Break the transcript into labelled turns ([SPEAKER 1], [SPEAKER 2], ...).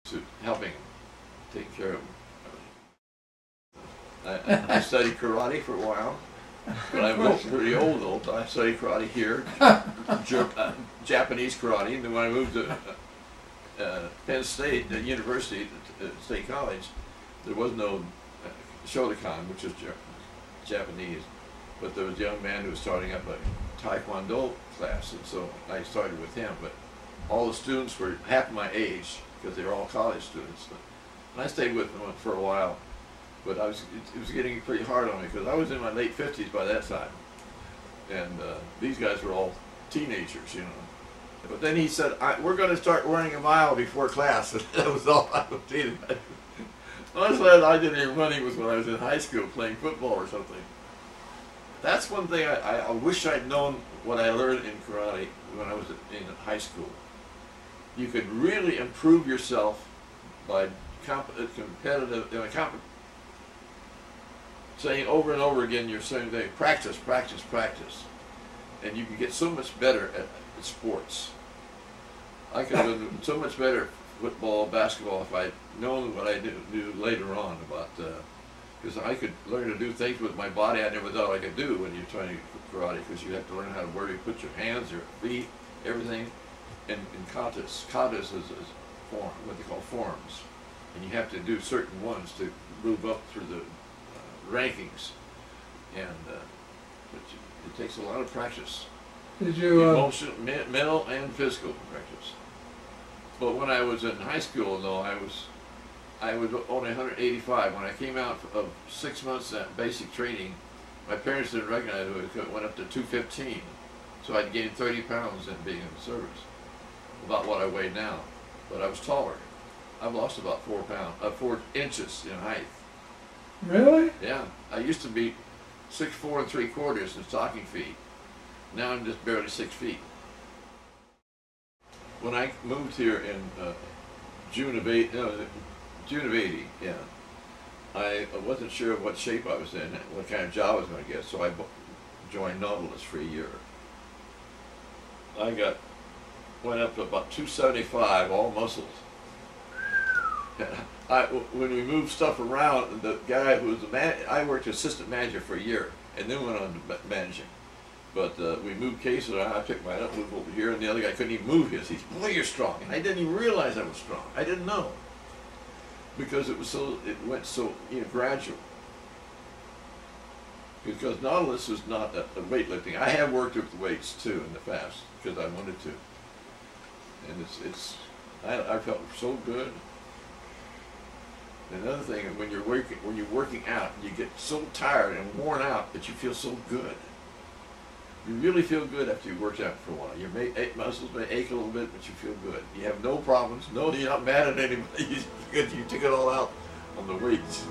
[SPEAKER 1] to helping take care of them. I studied karate for a while, but I'm pretty old though. I studied karate here, Japanese karate, and then when I moved to Penn State, the University, State College, there was no Shotokan, which is Japanese, but there was a young man who was starting up a Taekwondo class, and so I started with him. But all the students were half my age because they were all college students, and I stayed with them for a while. But it was getting pretty hard on me because I was in my late 50s by that time, and these guys were all teenagers, you know. But then he said, "We're going to start running a mile before class," and that was all I was needed. Honestly, I didn't even running was when I was in high school playing football or something. That's one thing I wish I'd known what I learned in karate when I was in high school. You could really improve yourself by saying over and over again your same thing, practice, practice, practice. And you can get so much better at sports. I could have been so much better at football, basketball, if I'd known what I knew later on about, because I could learn to do things with my body I never thought I could do when you're trying karate, because you have to learn how to where you put your hands, your feet, everything. And in katas is form, what they call forms. And you have to do certain ones to move up through the rankings, and it takes a lot of practice.
[SPEAKER 2] Did you
[SPEAKER 1] emotional, mental, and physical practice? But when I was in high school, though, I was only 185. When I came out of 6 months at basic training, my parents didn't recognize it. It went up to 215, so I'd gained 30 pounds in being in the service, about what I weigh now. But I was taller. I've lost about 4 inches in height.
[SPEAKER 2] Really?
[SPEAKER 1] Yeah, I used to be 6'4"3/4" in stocking feet. Now I'm just barely 6 feet. When I moved here in June of '80, yeah, I wasn't sure what shape I was in, what kind of job I was going to get, so I joined Nautilus for a year. I went up to about 275, all muscles. When we moved stuff around, the guy who was I worked assistant manager for a year, and then went on to managing. But we moved cases around. I picked mine up, moved over here, and the other guy couldn't even move his. He's, "Boy, you're strong." And I didn't even realize I was strong. I didn't know, because it went so gradual. Because Nautilus is not a weightlifting. I have worked with the weights too in the past because I wanted to, and I felt so good. Another thing, when you're working out, you get so tired and worn out that you feel so good. You really feel good after you worked out for a while. Your muscles may ache a little bit, but you feel good. You have no problems. No, you're not mad at anybody because you took it all out on the weights.